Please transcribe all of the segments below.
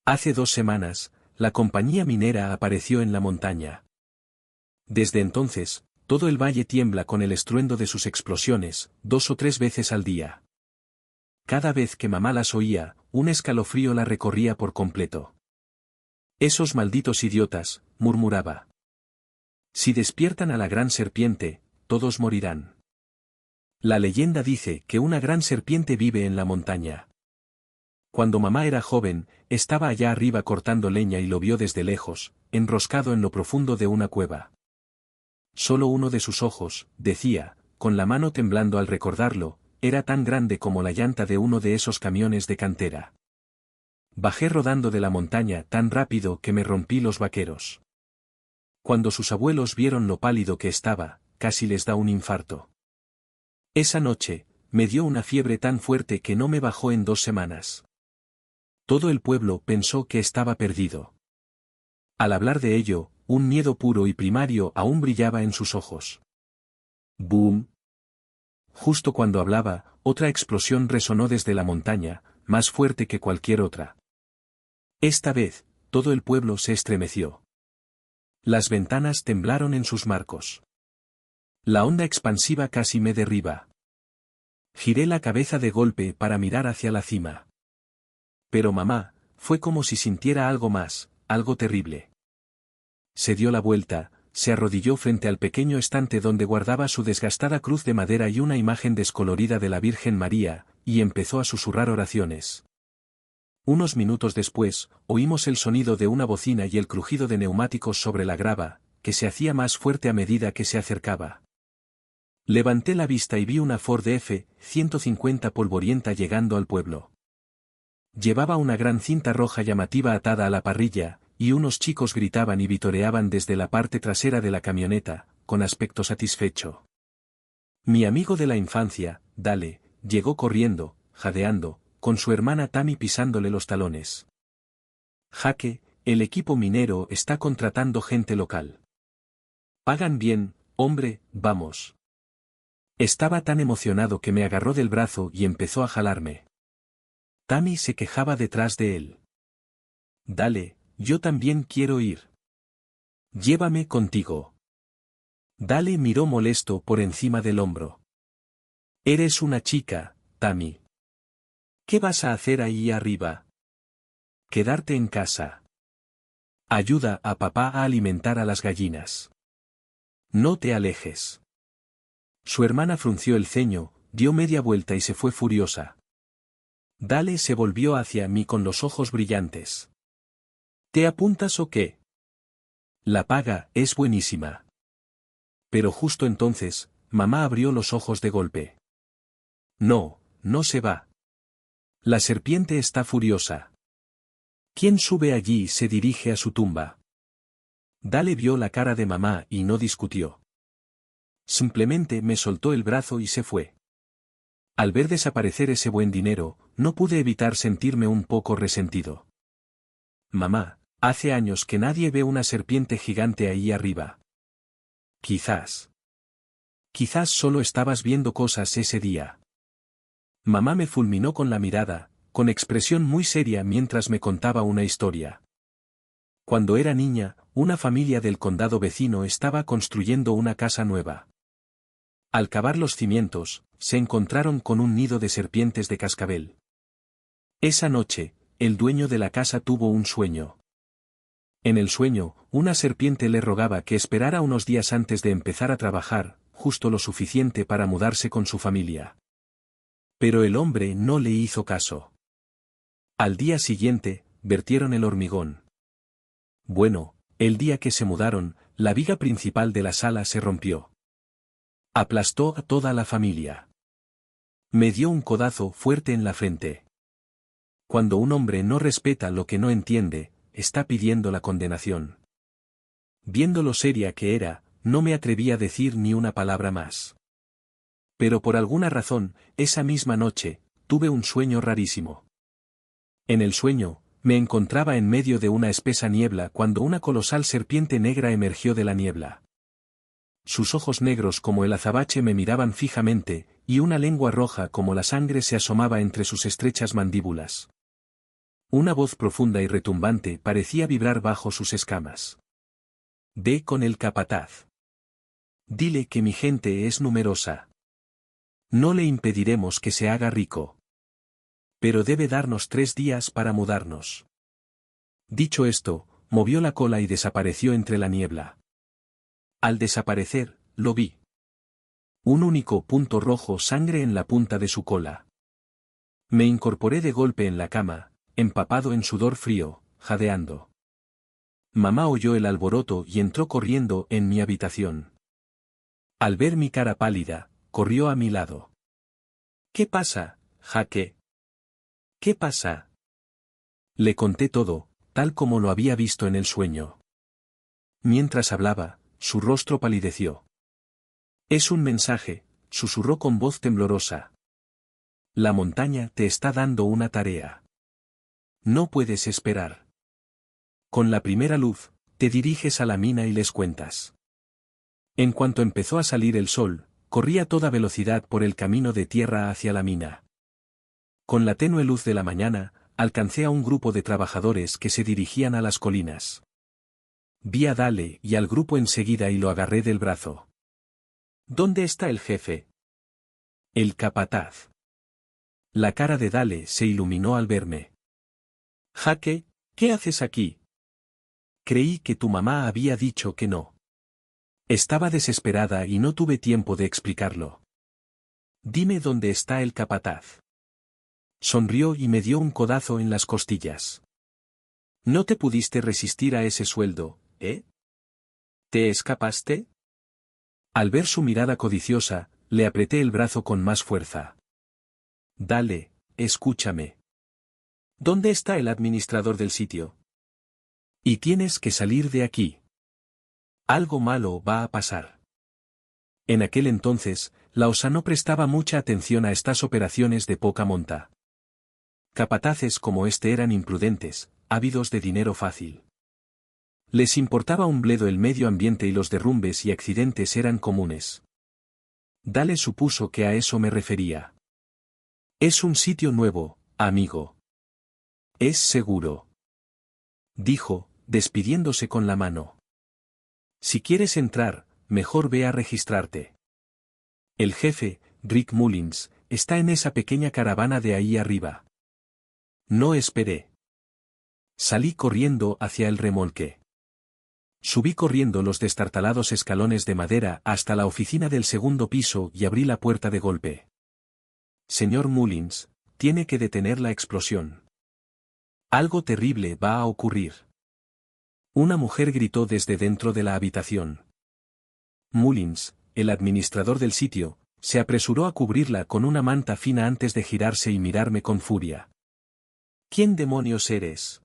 Hace 2 semanas, la compañía minera apareció en la montaña. Desde entonces, todo el valle tiembla con el estruendo de sus explosiones, 2 o 3 veces al día. Cada vez que mamá las oía, un escalofrío la recorría por completo. Esos malditos idiotas, murmuraba. Si despiertan a la gran serpiente, todos morirán. La leyenda dice que una gran serpiente vive en la montaña. Cuando mamá era joven, estaba allá arriba cortando leña y lo vio desde lejos, enroscado en lo profundo de una cueva. Solo uno de sus ojos, decía, con la mano temblando al recordarlo, era tan grande como la llanta de uno de esos camiones de cantera. Bajé rodando de la montaña tan rápido que me rompí los vaqueros. Cuando sus abuelos vieron lo pálido que estaba, casi les da un infarto. Esa noche, me dio una fiebre tan fuerte que no me bajó en 2 semanas. Todo el pueblo pensó que estaba perdido. Al hablar de ello, un miedo puro y primario aún brillaba en sus ojos. ¡Boom! Justo cuando hablaba, otra explosión resonó desde la montaña, más fuerte que cualquier otra. Esta vez, todo el pueblo se estremeció. Las ventanas temblaron en sus marcos. La onda expansiva casi me derriba. Giré la cabeza de golpe para mirar hacia la cima. Pero mamá, fue como si sintiera algo más, algo terrible. Se dio la vuelta, se arrodilló frente al pequeño estante donde guardaba su desgastada cruz de madera y una imagen descolorida de la Virgen María, y empezó a susurrar oraciones. Unos minutos después, oímos el sonido de una bocina y el crujido de neumáticos sobre la grava, que se hacía más fuerte a medida que se acercaba. Levanté la vista y vi una Ford F-150 polvorienta llegando al pueblo. Llevaba una gran cinta roja llamativa atada a la parrilla, y unos chicos gritaban y vitoreaban desde la parte trasera de la camioneta, con aspecto satisfecho. Mi amigo de la infancia, Dale, llegó corriendo, jadeando, con su hermana Tammy pisándole los talones. Jaque, el equipo minero está contratando gente local. Pagan bien, hombre, vamos. Estaba tan emocionado que me agarró del brazo y empezó a jalarme. Tammy se quejaba detrás de él. Dale, yo también quiero ir. Llévame contigo. Dale miró molesto por encima del hombro. Eres una chica, Tammy. ¿Qué vas a hacer ahí arriba? Quedarte en casa. Ayuda a papá a alimentar a las gallinas. No te alejes. Su hermana frunció el ceño, dio media vuelta y se fue furiosa. Dale se volvió hacia mí con los ojos brillantes. ¿Te apuntas o qué? La paga es buenísima. Pero justo entonces, mamá abrió los ojos de golpe. No, no se va. La serpiente está furiosa. ¿Quién sube allí y se dirige a su tumba? Dale vio la cara de mamá y no discutió. Simplemente me soltó el brazo y se fue. Al ver desaparecer ese buen dinero, no pude evitar sentirme un poco resentido. Mamá, hace años que nadie ve una serpiente gigante ahí arriba. Quizás solo estabas viendo cosas ese día. Mamá me fulminó con la mirada, con expresión muy seria mientras me contaba una historia. Cuando era niña, una familia del condado vecino estaba construyendo una casa nueva. Al cavar los cimientos, se encontraron con un nido de serpientes de cascabel. Esa noche, el dueño de la casa tuvo un sueño. En el sueño, una serpiente le rogaba que esperara unos días antes de empezar a trabajar, justo lo suficiente para mudarse con su familia. Pero el hombre no le hizo caso. Al día siguiente, vertieron el hormigón. Bueno, el día que se mudaron, la viga principal de la sala se rompió. Aplastó a toda la familia. Me dio un codazo fuerte en la frente. Cuando un hombre no respeta lo que no entiende, está pidiendo la condenación. Viendo lo seria que era, no me atreví a decir ni una palabra más. Pero por alguna razón, esa misma noche, tuve un sueño rarísimo. En el sueño, me encontraba en medio de una espesa niebla cuando una colosal serpiente negra emergió de la niebla. Sus ojos negros como el azabache me miraban fijamente, y una lengua roja como la sangre se asomaba entre sus estrechas mandíbulas. Una voz profunda y retumbante parecía vibrar bajo sus escamas. Ve con el capataz. Dile que mi gente es numerosa. No le impediremos que se haga rico. Pero debe darnos 3 días para mudarnos. Dicho esto, movió la cola y desapareció entre la niebla. Al desaparecer, lo vi. Un único punto rojo sangre en la punta de su cola. Me incorporé de golpe en la cama, empapado en sudor frío, jadeando. Mamá oyó el alboroto y entró corriendo en mi habitación. Al ver mi cara pálida, corrió a mi lado. ¿Qué pasa, Jaque? ¿Qué pasa? Le conté todo, tal como lo había visto en el sueño. Mientras hablaba, su rostro palideció. Es un mensaje, susurró con voz temblorosa. La montaña te está dando una tarea. No puedes esperar. Con la primera luz, te diriges a la mina y les cuentas. En cuanto empezó a salir el sol, corrí a toda velocidad por el camino de tierra hacia la mina. Con la tenue luz de la mañana, alcancé a un grupo de trabajadores que se dirigían a las colinas. Vi a Dale y al grupo enseguida y lo agarré del brazo. ¿Dónde está el jefe? El capataz. La cara de Dale se iluminó al verme. Jaque, ¿qué haces aquí? Creí que tu mamá había dicho que no. Estaba desesperada y no tuve tiempo de explicarlo. Dime dónde está el capataz. Sonrió y me dio un codazo en las costillas. No te pudiste resistir a ese sueldo, ¿eh? ¿Te escapaste? Al ver su mirada codiciosa, le apreté el brazo con más fuerza. Dale, escúchame. ¿Dónde está el administrador del sitio? Y tienes que salir de aquí. Algo malo va a pasar. En aquel entonces, la OSA no prestaba mucha atención a estas operaciones de poca monta. Capataces como este eran imprudentes, ávidos de dinero fácil. Les importaba un bledo el medio ambiente y los derrumbes y accidentes eran comunes. Dale supuso que a eso me refería. Es un sitio nuevo, amigo. Es seguro. Dijo, despidiéndose con la mano. Si quieres entrar, mejor ve a registrarte. El jefe, Rick Mullins, está en esa pequeña caravana de ahí arriba. No esperé. Salí corriendo hacia el remolque. Subí corriendo los destartalados escalones de madera hasta la oficina del segundo piso y abrí la puerta de golpe. Señor Mullins, tiene que detener la explosión. Algo terrible va a ocurrir. Una mujer gritó desde dentro de la habitación. Mullins, el administrador del sitio, se apresuró a cubrirla con una manta fina antes de girarse y mirarme con furia. ¿Quién demonios eres?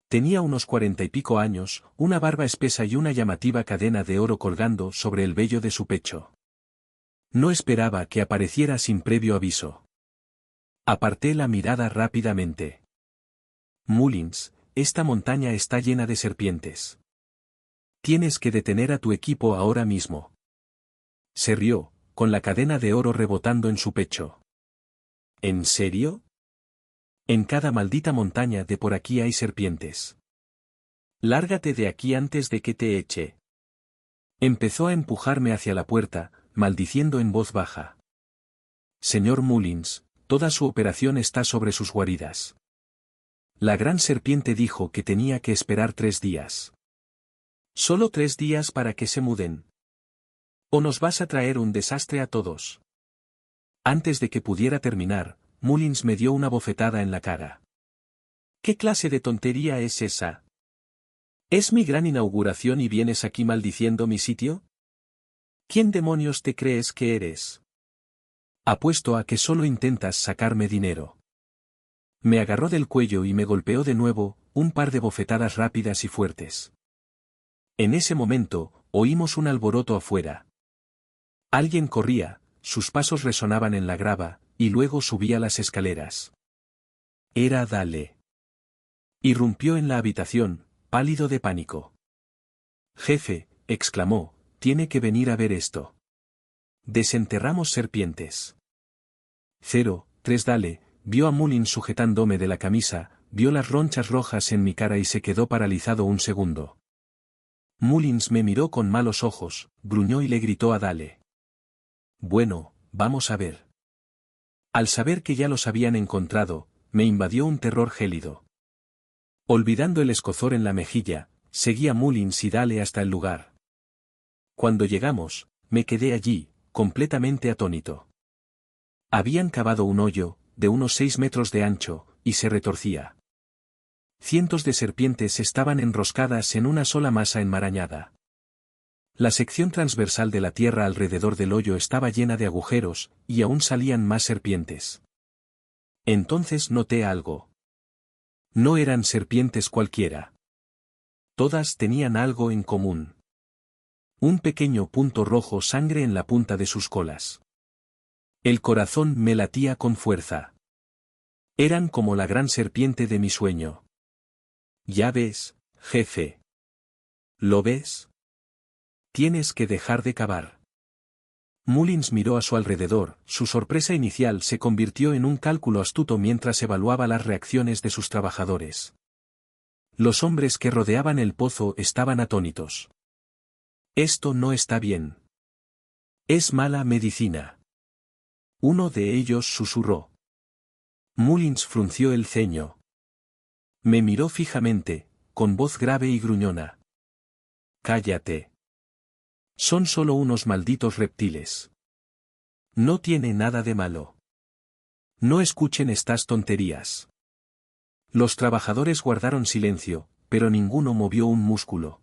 Tenía unos 40 y pico años, una barba espesa y una llamativa cadena de oro colgando sobre el vello de su pecho. No esperaba que apareciera sin previo aviso. Aparté la mirada rápidamente. Mullins, esta montaña está llena de serpientes. Tienes que detener a tu equipo ahora mismo. Se rió, con la cadena de oro rebotando en su pecho. ¿En serio? En cada maldita montaña de por aquí hay serpientes. Lárgate de aquí antes de que te eche. Empezó a empujarme hacia la puerta, maldiciendo en voz baja. Señor Mullins, toda su operación está sobre sus guaridas. La gran serpiente dijo que tenía que esperar 3 días. Solo 3 días para que se muden. O nos vas a traer un desastre a todos. Antes de que pudiera terminar, Mullins me dio una bofetada en la cara. ¿Qué clase de tontería es esa? ¿Es mi gran inauguración y vienes aquí maldiciendo mi sitio? ¿Quién demonios te crees que eres? Apuesto a que solo intentas sacarme dinero. Me agarró del cuello y me golpeó de nuevo, un par de bofetadas rápidas y fuertes. En ese momento, oímos un alboroto afuera. Alguien corría, sus pasos resonaban en la grava, y luego subía las escaleras. Era Dale. Irrumpió en la habitación, pálido de pánico. Jefe, exclamó, tiene que venir a ver esto. Desenterramos serpientes. 03 Dale, vio a Mullins sujetándome de la camisa, vio las ronchas rojas en mi cara y se quedó paralizado un segundo. Mullins me miró con malos ojos, gruñó y le gritó a Dale. Bueno, vamos a ver. Al saber que ya los habían encontrado, me invadió un terror gélido. Olvidando el escozor en la mejilla, seguí a Mullins y Dale hasta el lugar. Cuando llegamos, me quedé allí, completamente atónito. Habían cavado un hoyo, de unos 6 metros de ancho, y se retorcía. Cientos de serpientes estaban enroscadas en una sola masa enmarañada. La sección transversal de la tierra alrededor del hoyo estaba llena de agujeros, y aún salían más serpientes. Entonces noté algo. No eran serpientes cualquiera. Todas tenían algo en común. Un pequeño punto rojo sangre en la punta de sus colas. El corazón me latía con fuerza. Eran como la gran serpiente de mi sueño. Ya ves, jefe. ¿Lo ves? Tienes que dejar de cavar. Mullins miró a su alrededor, su sorpresa inicial se convirtió en un cálculo astuto mientras evaluaba las reacciones de sus trabajadores. Los hombres que rodeaban el pozo estaban atónitos. Esto no está bien. Es mala medicina. Uno de ellos susurró. Mullins frunció el ceño. Me miró fijamente, con voz grave y gruñona. Cállate. Son solo unos malditos reptiles. No tiene nada de malo. No escuchen estas tonterías. Los trabajadores guardaron silencio, pero ninguno movió un músculo.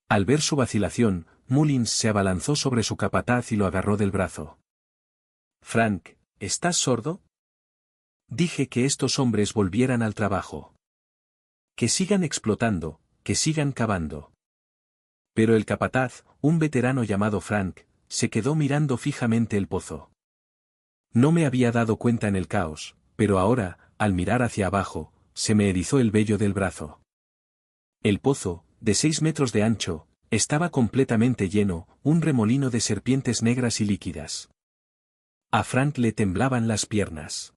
Al ver su vacilación, Mullins se abalanzó sobre su capataz y lo agarró del brazo. Frank, ¿estás sordo? Dije que estos hombres volvieran al trabajo. Que sigan explotando, que sigan cavando. Pero el capataz, un veterano llamado Frank, se quedó mirando fijamente el pozo. No me había dado cuenta en el caos, pero ahora, al mirar hacia abajo, se me erizó el vello del brazo. El pozo, de 6 metros de ancho, estaba completamente lleno, un remolino de serpientes negras y líquidas. A Frank le temblaban las piernas.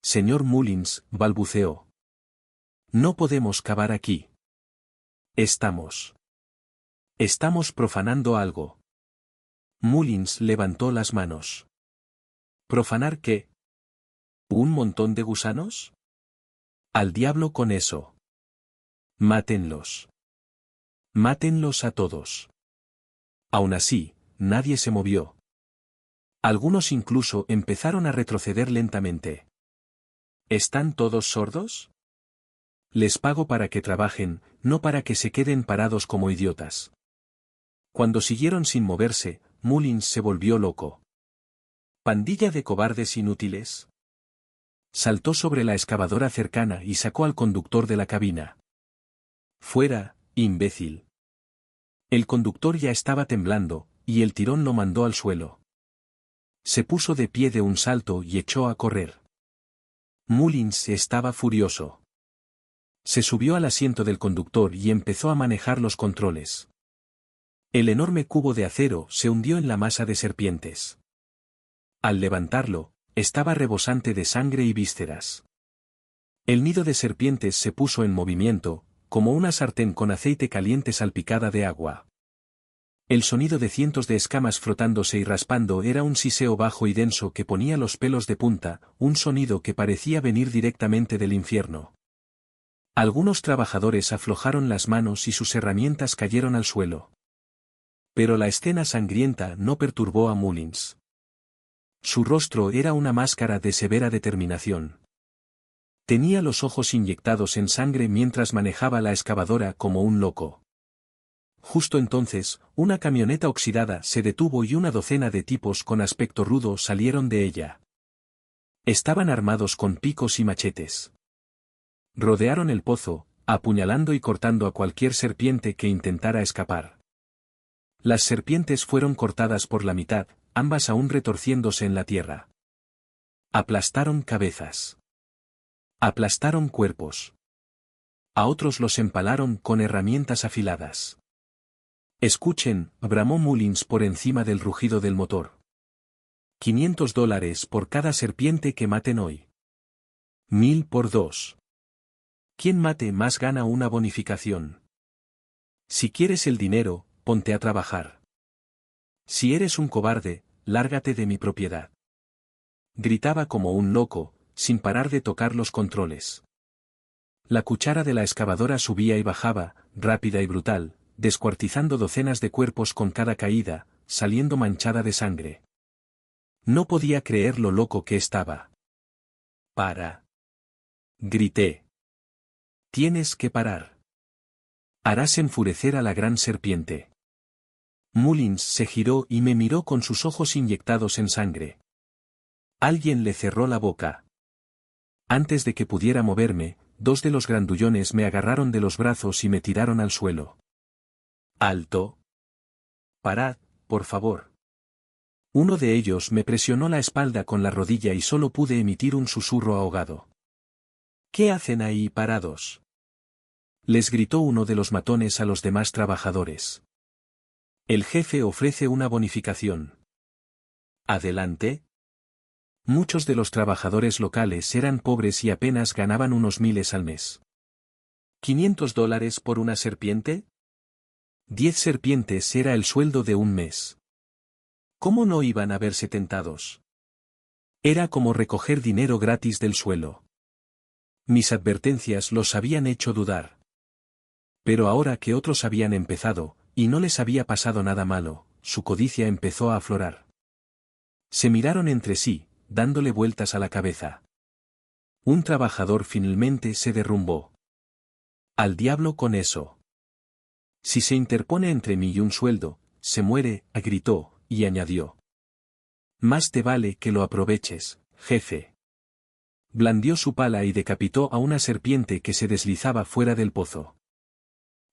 Señor Mullins, balbuceó. No podemos cavar aquí. Estamos profanando algo. Mullins levantó las manos. ¿Profanar qué? ¿Un montón de gusanos? Al diablo con eso. Mátenlos. Mátenlos a todos. Aún así, nadie se movió. Algunos incluso empezaron a retroceder lentamente. ¿Están todos sordos? Les pago para que trabajen, no para que se queden parados como idiotas. Cuando siguieron sin moverse, Mullins se volvió loco. ¿Pandilla de cobardes inútiles? Saltó sobre la excavadora cercana y sacó al conductor de la cabina. Fuera, imbécil. El conductor ya estaba temblando, y el tirón lo mandó al suelo. Se puso de pie de un salto y echó a correr. Mullins estaba furioso. Se subió al asiento del conductor y empezó a manejar los controles. El enorme cubo de acero se hundió en la masa de serpientes. Al levantarlo, estaba rebosante de sangre y vísceras. El nido de serpientes se puso en movimiento, como una sartén con aceite caliente salpicada de agua. El sonido de cientos de escamas frotándose y raspando era un siseo bajo y denso que ponía los pelos de punta, un sonido que parecía venir directamente del infierno. Algunos trabajadores aflojaron las manos y sus herramientas cayeron al suelo. Pero la escena sangrienta no perturbó a Mullins. Su rostro era una máscara de severa determinación. Tenía los ojos inyectados en sangre mientras manejaba la excavadora como un loco. Justo entonces, una camioneta oxidada se detuvo y una docena de tipos con aspecto rudo salieron de ella. Estaban armados con picos y machetes. Rodearon el pozo, apuñalando y cortando a cualquier serpiente que intentara escapar. Las serpientes fueron cortadas por la mitad, ambas aún retorciéndose en la tierra. Aplastaron cabezas. Aplastaron cuerpos. A otros los empalaron con herramientas afiladas. Escuchen, bramó Mullins por encima del rugido del motor. $500 por cada serpiente que maten hoy. 1000 por 2. Quien mate más gana una bonificación. Si quieres el dinero, ponte a trabajar. Si eres un cobarde, lárgate de mi propiedad. Gritaba como un loco, sin parar de tocar los controles. La cuchara de la excavadora subía y bajaba, rápida y brutal, descuartizando docenas de cuerpos con cada caída, saliendo manchada de sangre. No podía creer lo loco que estaba. «¡Para!», grité. «Tienes que parar. Harás enfurecer a la gran serpiente». Mullins se giró y me miró con sus ojos inyectados en sangre. Alguien le cerró la boca. Antes de que pudiera moverme, dos de los grandullones me agarraron de los brazos y me tiraron al suelo. «¡Alto! Parad, por favor». Uno de ellos me presionó la espalda con la rodilla y solo pude emitir un susurro ahogado. «¿Qué hacen ahí parados?», les gritó uno de los matones a los demás trabajadores. «El jefe ofrece una bonificación». «¿Adelante?». Muchos de los trabajadores locales eran pobres y apenas ganaban unos miles al mes. ¿$500 por una serpiente? 10 serpientes era el sueldo de un mes. ¿Cómo no iban a verse tentados? Era como recoger dinero gratis del suelo. Mis advertencias los habían hecho dudar. Pero ahora que otros habían empezado, y no les había pasado nada malo, su codicia empezó a aflorar. Se miraron entre sí, dándole vueltas a la cabeza. Un trabajador finalmente se derrumbó. «Al diablo con eso. Si se interpone entre mí y un sueldo, se muere», gritó, y añadió. «Más te vale que lo aproveches, jefe». Blandió su pala y decapitó a una serpiente que se deslizaba fuera del pozo.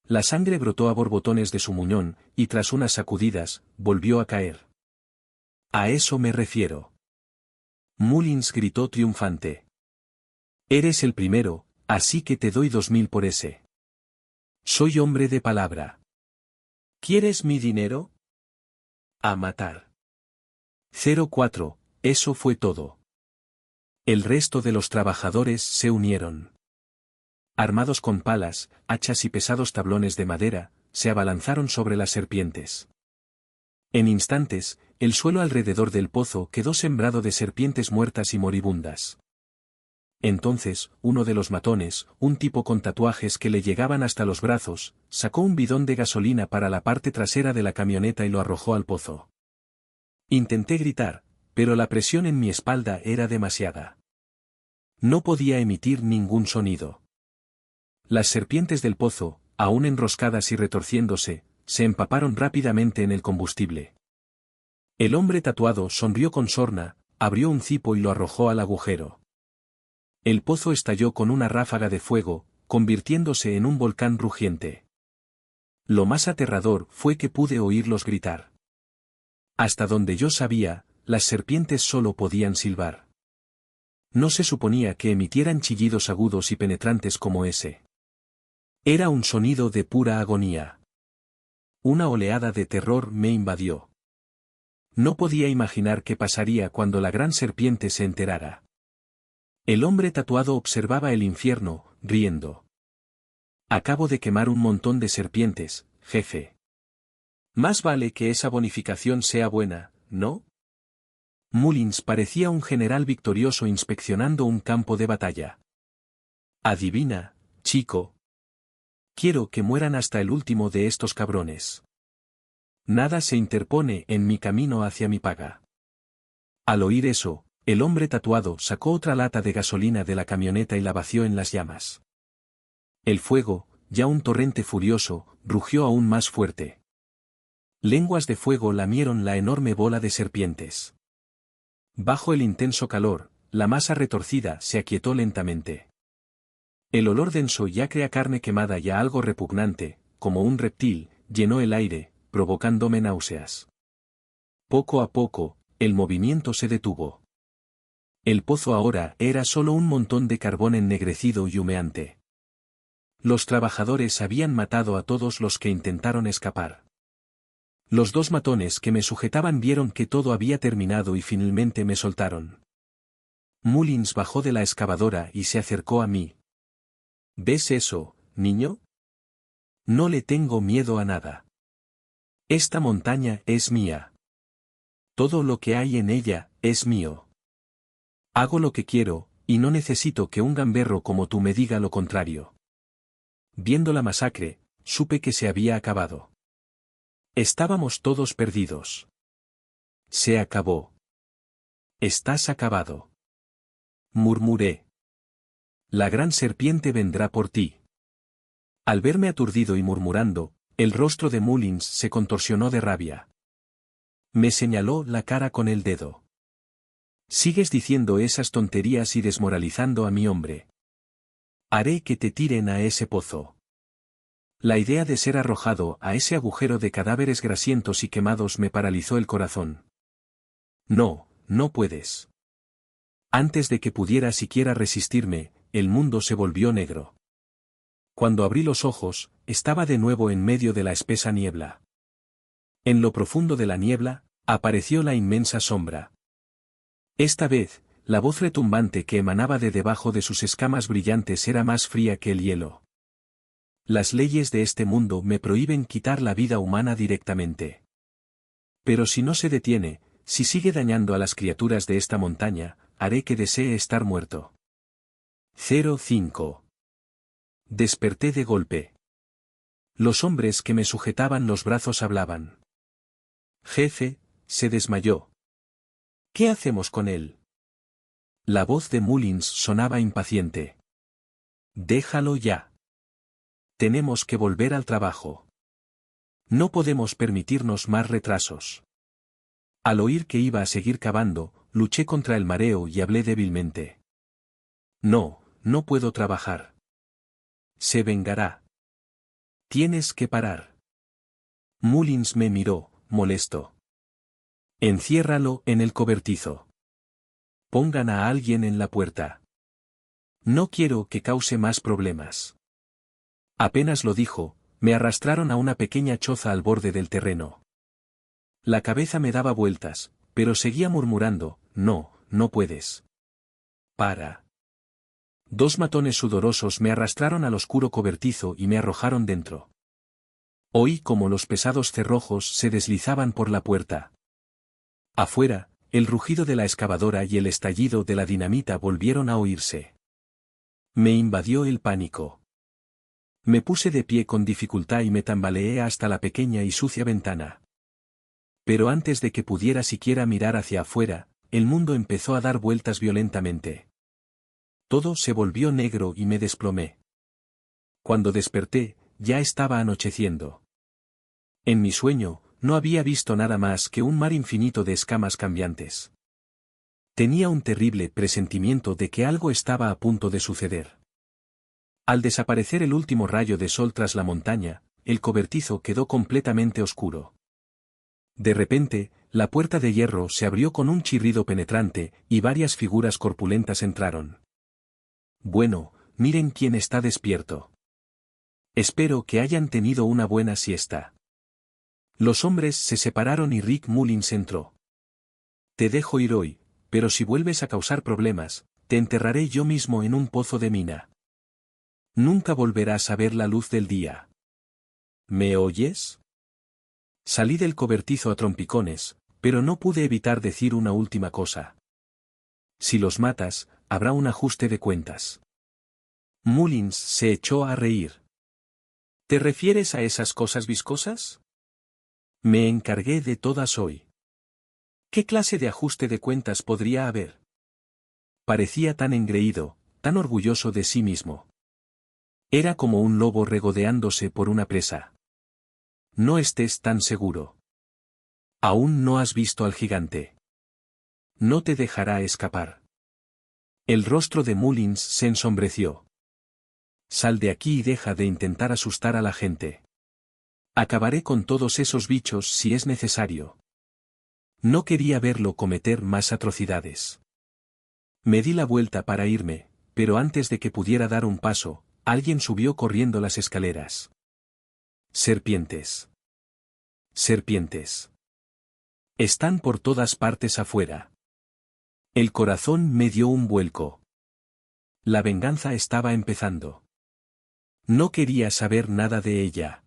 La sangre brotó a borbotones de su muñón, y tras unas sacudidas, volvió a caer. «A eso me refiero». Mullins gritó triunfante. «Eres el primero, así que te doy 2000 por ese. Soy hombre de palabra. ¿Quieres mi dinero?». «A matar». 04, eso fue todo. El resto de los trabajadores se unieron. Armados con palas, hachas y pesados tablones de madera, se abalanzaron sobre las serpientes. En instantes, el suelo alrededor del pozo quedó sembrado de serpientes muertas y moribundas. Entonces, uno de los matones, un tipo con tatuajes que le llegaban hasta los brazos, sacó un bidón de gasolina para la parte trasera de la camioneta y lo arrojó al pozo. Intenté gritar, pero la presión en mi espalda era demasiada. No podía emitir ningún sonido. Las serpientes del pozo, aún enroscadas y retorciéndose, se empaparon rápidamente en el combustible. El hombre tatuado sonrió con sorna, abrió un cipo y lo arrojó al agujero. El pozo estalló con una ráfaga de fuego, convirtiéndose en un volcán rugiente. Lo más aterrador fue que pude oírlos gritar. Hasta donde yo sabía, las serpientes solo podían silbar. No se suponía que emitieran chillidos agudos y penetrantes como ese. Era un sonido de pura agonía. Una oleada de terror me invadió. No podía imaginar qué pasaría cuando la gran serpiente se enterara. El hombre tatuado observaba el infierno, riendo. «Acabo de quemar un montón de serpientes, jefe. Más vale que esa bonificación sea buena, ¿no?». Mullins parecía un general victorioso inspeccionando un campo de batalla. «Adivina, chico. Quiero que mueran hasta el último de estos cabrones. Nada se interpone en mi camino hacia mi paga». Al oír eso, el hombre tatuado sacó otra lata de gasolina de la camioneta y la vació en las llamas. El fuego, ya un torrente furioso, rugió aún más fuerte. Lenguas de fuego lamieron la enorme bola de serpientes. Bajo el intenso calor, la masa retorcida se aquietó lentamente. El olor denso y acre a carne quemada y a algo repugnante, como un reptil, llenó el aire, provocándome náuseas. Poco a poco, el movimiento se detuvo. El pozo ahora era solo un montón de carbón ennegrecido y humeante. Los trabajadores habían matado a todos los que intentaron escapar. Los dos matones que me sujetaban vieron que todo había terminado y finalmente me soltaron. Mullins bajó de la excavadora y se acercó a mí. ¿Ves eso, niño? No le tengo miedo a nada. Esta montaña es mía. Todo lo que hay en ella es mío. Hago lo que quiero, y no necesito que un gamberro como tú me diga lo contrario. Viendo la masacre, supe que se había acabado. Estábamos todos perdidos. Se acabó. Estás acabado. Murmuré. La gran serpiente vendrá por ti. Al verme aturdido y murmurando, el rostro de Mullins se contorsionó de rabia. Me señaló la cara con el dedo. Sigues diciendo esas tonterías y desmoralizando a mi hombre. Haré que te tiren a ese pozo. La idea de ser arrojado a ese agujero de cadáveres grasientos y quemados me paralizó el corazón. No, no puedes. Antes de que pudiera siquiera resistirme, el mundo se volvió negro. Cuando abrí los ojos, estaba de nuevo en medio de la espesa niebla. En lo profundo de la niebla, apareció la inmensa sombra. Esta vez, la voz retumbante que emanaba de debajo de sus escamas brillantes era más fría que el hielo. Las leyes de este mundo me prohíben quitar la vida humana directamente. Pero si no se detiene, si sigue dañando a las criaturas de esta montaña, haré que desee estar muerto. 05. Desperté de golpe. Los hombres que me sujetaban los brazos hablaban. Jefe, se desmayó. ¿Qué hacemos con él? La voz de Mullins sonaba impaciente. Déjalo ya. Tenemos que volver al trabajo. No podemos permitirnos más retrasos. Al oír que iba a seguir cavando, luché contra el mareo y hablé débilmente. No, no puedo trabajar. Se vengará. Tienes que parar. Mullins me miró, molesto. Enciérralo en el cobertizo. Pongan a alguien en la puerta. No quiero que cause más problemas. Apenas lo dijo, me arrastraron a una pequeña choza al borde del terreno. La cabeza me daba vueltas, pero seguía murmurando, no, no puedes. Para. Dos matones sudorosos me arrastraron al oscuro cobertizo y me arrojaron dentro. Oí como los pesados cerrojos se deslizaban por la puerta. Afuera, el rugido de la excavadora y el estallido de la dinamita volvieron a oírse. Me invadió el pánico. Me puse de pie con dificultad y me tambaleé hasta la pequeña y sucia ventana. Pero antes de que pudiera siquiera mirar hacia afuera, el mundo empezó a dar vueltas violentamente. Todo se volvió negro y me desplomé. Cuando desperté, ya estaba anocheciendo. En mi sueño, no había visto nada más que un mar infinito de escamas cambiantes. Tenía un terrible presentimiento de que algo estaba a punto de suceder. Al desaparecer el último rayo de sol tras la montaña, el cobertizo quedó completamente oscuro. De repente, la puerta de hierro se abrió con un chirrido penetrante, y varias figuras corpulentas entraron. Bueno, miren quién está despierto. Espero que hayan tenido una buena siesta. Los hombres se separaron y Rick Mullins entró. Te dejo ir hoy, pero si vuelves a causar problemas, te enterraré yo mismo en un pozo de mina. Nunca volverás a ver la luz del día. ¿Me oyes? Salí del cobertizo a trompicones, pero no pude evitar decir una última cosa. Si los matas, habrá un ajuste de cuentas. Mullins se echó a reír. ¿Te refieres a esas cosas viscosas? Me encargué de todas hoy. ¿Qué clase de ajuste de cuentas podría haber? Parecía tan engreído, tan orgulloso de sí mismo. Era como un lobo regodeándose por una presa. No estés tan seguro. Aún no has visto al gigante. No te dejará escapar. El rostro de Mullins se ensombreció. Sal de aquí y deja de intentar asustar a la gente. Acabaré con todos esos bichos si es necesario. No quería verlo cometer más atrocidades. Me di la vuelta para irme, pero antes de que pudiera dar un paso, alguien subió corriendo las escaleras. Serpientes. Serpientes. Están por todas partes afuera. El corazón me dio un vuelco. La venganza estaba empezando. No quería saber nada de ella.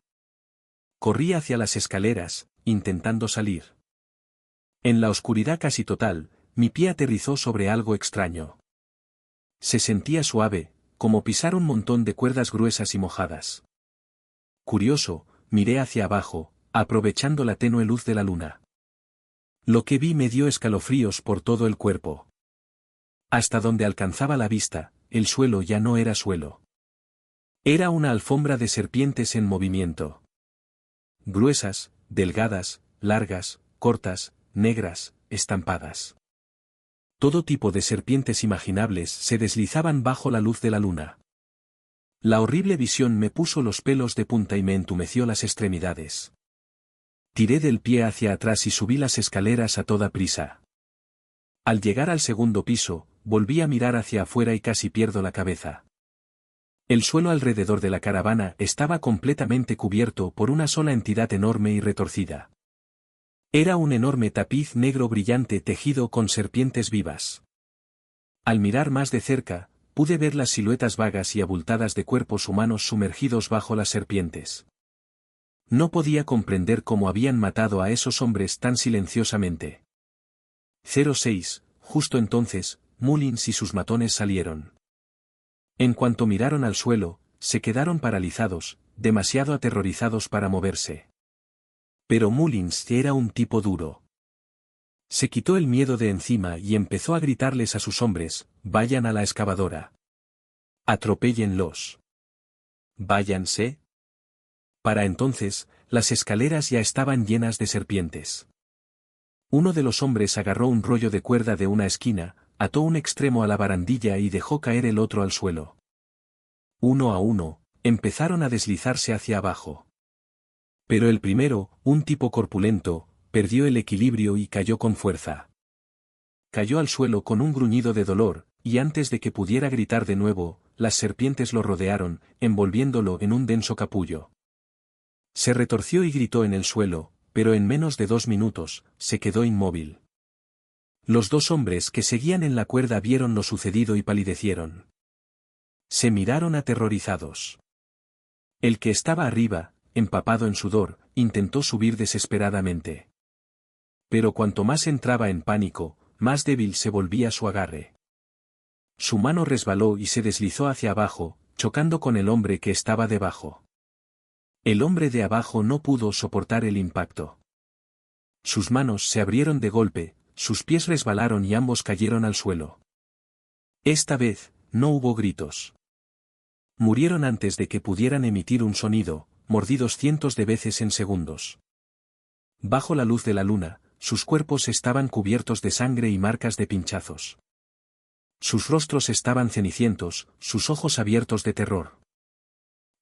Corrí hacia las escaleras, intentando salir. En la oscuridad casi total, mi pie aterrizó sobre algo extraño. Se sentía suave, como pisar un montón de cuerdas gruesas y mojadas. Curioso, miré hacia abajo, aprovechando la tenue luz de la luna. Lo que vi me dio escalofríos por todo el cuerpo. Hasta donde alcanzaba la vista, el suelo ya no era suelo. Era una alfombra de serpientes en movimiento. Gruesas, delgadas, largas, cortas, negras, estampadas. Todo tipo de serpientes imaginables se deslizaban bajo la luz de la luna. La horrible visión me puso los pelos de punta y me entumeció las extremidades. Tiré del pie hacia atrás y subí las escaleras a toda prisa. Al llegar al segundo piso, volví a mirar hacia afuera y casi pierdo la cabeza. El suelo alrededor de la caravana estaba completamente cubierto por una sola entidad enorme y retorcida. Era un enorme tapiz negro brillante tejido con serpientes vivas. Al mirar más de cerca, pude ver las siluetas vagas y abultadas de cuerpos humanos sumergidos bajo las serpientes. No podía comprender cómo habían matado a esos hombres tan silenciosamente. 06, justo entonces, Mullins y sus matones salieron. En cuanto miraron al suelo, se quedaron paralizados, demasiado aterrorizados para moverse. Pero Mullins era un tipo duro. Se quitó el miedo de encima y empezó a gritarles a sus hombres: «Vayan a la excavadora. Atropéllenlos. Váyanse». Para entonces, las escaleras ya estaban llenas de serpientes. Uno de los hombres agarró un rollo de cuerda de una esquina, ató un extremo a la barandilla y dejó caer el otro al suelo. Uno a uno, empezaron a deslizarse hacia abajo. Pero el primero, un tipo corpulento, perdió el equilibrio y cayó con fuerza. Cayó al suelo con un gruñido de dolor, y antes de que pudiera gritar de nuevo, las serpientes lo rodearon, envolviéndolo en un denso capullo. Se retorció y gritó en el suelo, pero en menos de 2 minutos, se quedó inmóvil. Los dos hombres que seguían en la cuerda vieron lo sucedido y palidecieron. Se miraron aterrorizados. El que estaba arriba, empapado en sudor, intentó subir desesperadamente. Pero cuanto más entraba en pánico, más débil se volvía su agarre. Su mano resbaló y se deslizó hacia abajo, chocando con el hombre que estaba debajo. El hombre de abajo no pudo soportar el impacto. Sus manos se abrieron de golpe, sus pies resbalaron y ambos cayeron al suelo. Esta vez, no hubo gritos. Murieron antes de que pudieran emitir un sonido, mordidos cientos de veces en segundos. Bajo la luz de la luna, sus cuerpos estaban cubiertos de sangre y marcas de pinchazos. Sus rostros estaban cenicientos, sus ojos abiertos de terror.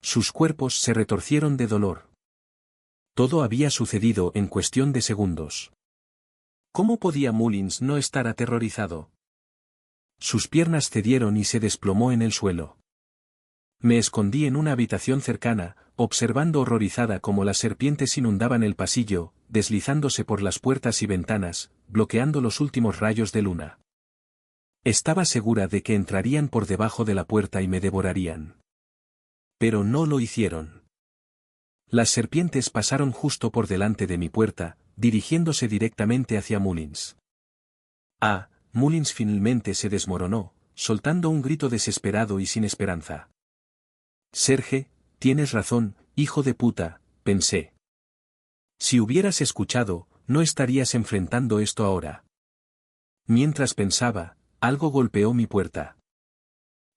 Sus cuerpos se retorcieron de dolor. Todo había sucedido en cuestión de segundos. ¿Cómo podía Mullins no estar aterrorizado? Sus piernas cedieron y se desplomó en el suelo. Me escondí en una habitación cercana, observando horrorizada cómo las serpientes inundaban el pasillo, deslizándose por las puertas y ventanas, bloqueando los últimos rayos de luna. Estaba segura de que entrarían por debajo de la puerta y me devorarían. Pero no lo hicieron. Las serpientes pasaron justo por delante de mi puerta, dirigiéndose directamente hacia Mullins. Mullins finalmente se desmoronó, soltando un grito desesperado y sin esperanza. «Serge, tienes razón, hijo de puta», pensé. «Si hubieras escuchado, no estarías enfrentando esto ahora». Mientras pensaba, algo golpeó mi puerta.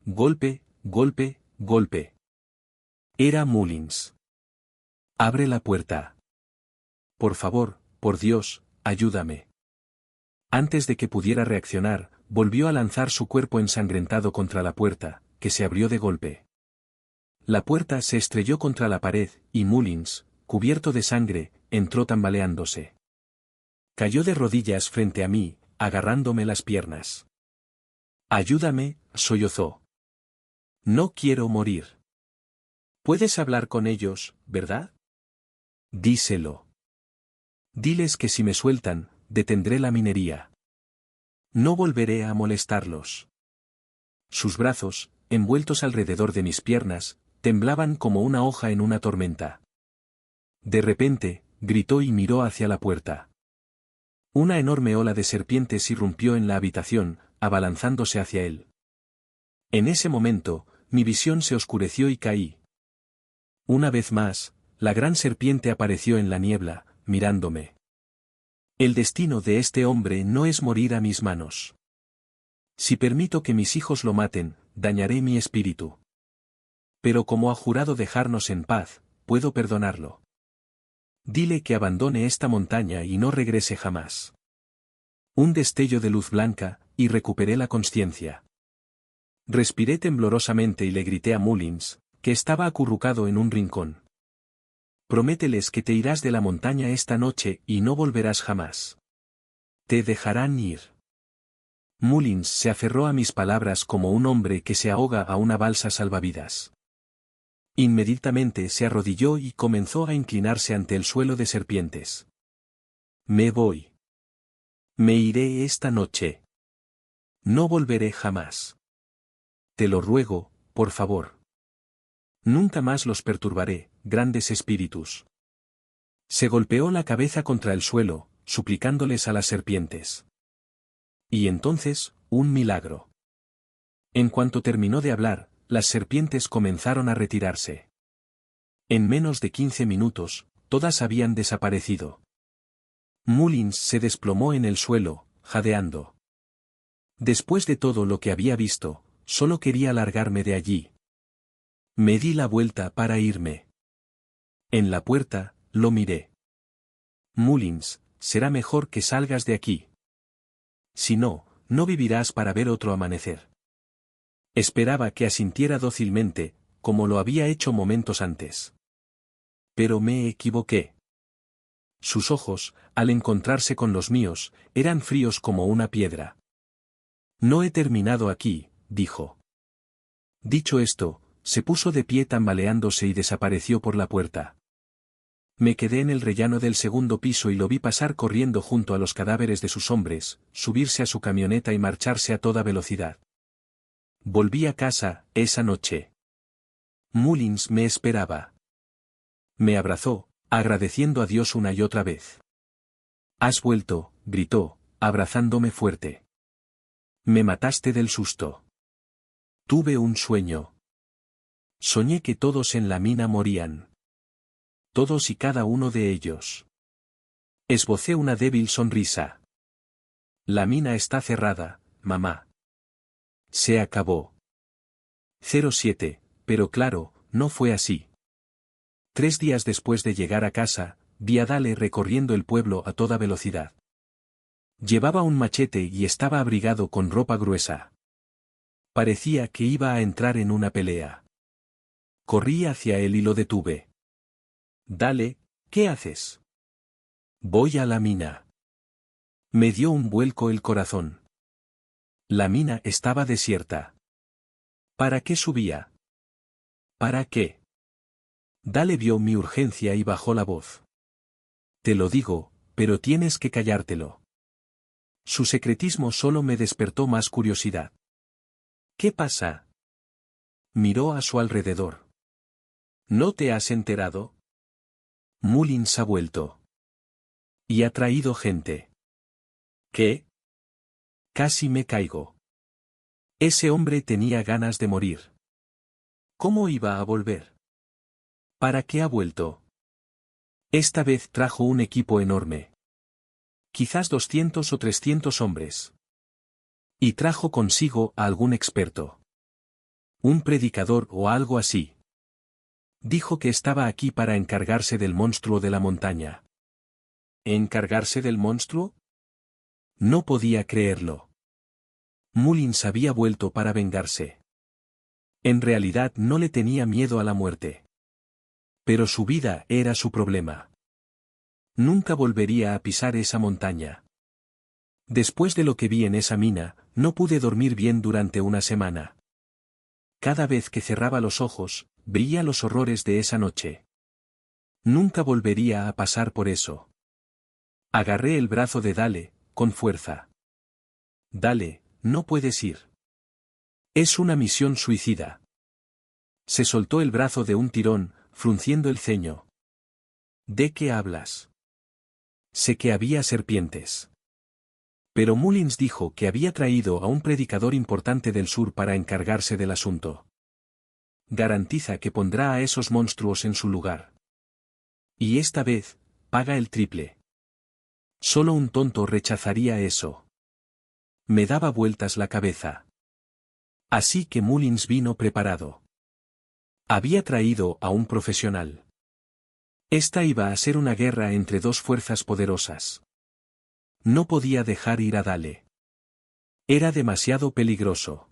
Golpe, golpe, golpe. Era Mullins. «Abre la puerta. Por favor, por Dios, ayúdame». Antes de que pudiera reaccionar, volvió a lanzar su cuerpo ensangrentado contra la puerta, que se abrió de golpe. La puerta se estrelló contra la pared, y Mullins, cubierto de sangre, entró tambaleándose. Cayó de rodillas frente a mí, agarrándome las piernas. «Ayúdame», sollozó. «No quiero morir». «Puedes hablar con ellos, ¿verdad?». «Díselo. Diles que si me sueltan, detendré la minería. No volveré a molestarlos». Sus brazos, envueltos alrededor de mis piernas, temblaban como una hoja en una tormenta. De repente, gritó y miró hacia la puerta. Una enorme ola de serpientes irrumpió en la habitación, abalanzándose hacia él. En ese momento, mi visión se oscureció y caí. Una vez más, la gran serpiente apareció en la niebla, mirándome. El destino de este hombre no es morir a mis manos. Si permito que mis hijos lo maten, dañaré mi espíritu. Pero como ha jurado dejarnos en paz, puedo perdonarlo. Dile que abandone esta montaña y no regrese jamás. Un destello de luz blanca, y recuperé la consciencia. Respiré temblorosamente y le grité a Mullins, que estaba acurrucado en un rincón. Promételes que te irás de la montaña esta noche y no volverás jamás. Te dejarán ir. Mullins se aferró a mis palabras como un hombre que se ahoga a una balsa salvavidas. Inmediatamente se arrodilló y comenzó a inclinarse ante el suelo de serpientes. Me voy. Me iré esta noche. No volveré jamás. Te lo ruego, por favor. Nunca más los perturbaré, grandes espíritus. Se golpeó la cabeza contra el suelo, suplicándoles a las serpientes. Y entonces, un milagro. En cuanto terminó de hablar, las serpientes comenzaron a retirarse. En menos de 15 minutos, todas habían desaparecido. Mullins se desplomó en el suelo, jadeando. Después de todo lo que había visto, solo quería largarme de allí. Me di la vuelta para irme. En la puerta, lo miré. Mullins, será mejor que salgas de aquí. Si no, no vivirás para ver otro amanecer. Esperaba que asintiera dócilmente, como lo había hecho momentos antes. Pero me equivoqué. Sus ojos, al encontrarse con los míos, eran fríos como una piedra. No he terminado aquí, dijo. Dicho esto, se puso de pie tambaleándose y desapareció por la puerta. Me quedé en el rellano del segundo piso y lo vi pasar corriendo junto a los cadáveres de sus hombres, subirse a su camioneta y marcharse a toda velocidad. Volví a casa, esa noche. Mullins me esperaba. Me abrazó, agradeciendo a Dios una y otra vez. Has vuelto, gritó, abrazándome fuerte. Me mataste del susto. Tuve un sueño. Soñé que todos en la mina morían. Todos y cada uno de ellos. Esbocé una débil sonrisa. La mina está cerrada, mamá. Se acabó. 07, pero claro, no fue así. 3 días después de llegar a casa, vi a Dale recorriendo el pueblo a toda velocidad. Llevaba un machete y estaba abrigado con ropa gruesa. Parecía que iba a entrar en una pelea. Corrí hacia él y lo detuve. Dale, ¿qué haces? Voy a la mina. Me dio un vuelco el corazón. La mina estaba desierta. ¿Para qué subía? ¿Para qué? Dale vio mi urgencia y bajó la voz. Te lo digo, pero tienes que callártelo. Su secretismo solo me despertó más curiosidad. ¿Qué pasa? Miró a su alrededor. ¿No te has enterado? Mullins ha vuelto. Y ha traído gente. ¿Qué? Casi me caigo. Ese hombre tenía ganas de morir. ¿Cómo iba a volver? ¿Para qué ha vuelto? Esta vez trajo un equipo enorme. Quizás 200 o 300 hombres. Y trajo consigo a algún experto. Un predicador o algo así. Dijo que estaba aquí para encargarse del monstruo de la montaña. ¿Encargarse del monstruo? No podía creerlo. Mullins había vuelto para vengarse. En realidad no le tenía miedo a la muerte. Pero su vida era su problema. Nunca volvería a pisar esa montaña. Después de lo que vi en esa mina, no pude dormir bien durante una semana. Cada vez que cerraba los ojos, veía los horrores de esa noche. Nunca volvería a pasar por eso. Agarré el brazo de Dale, con fuerza. Dale, no puedes ir. Es una misión suicida. Se soltó el brazo de un tirón, frunciendo el ceño. ¿De qué hablas? Sé que había serpientes. Pero Mullins dijo que había traído a un predicador importante del sur para encargarse del asunto. Garantiza que pondrá a esos monstruos en su lugar. Y esta vez, paga el triple. Solo un tonto rechazaría eso. Me daba vueltas la cabeza. Así que Mullins vino preparado. Había traído a un profesional. Esta iba a ser una guerra entre dos fuerzas poderosas. No podía dejar ir a Dale. Era demasiado peligroso.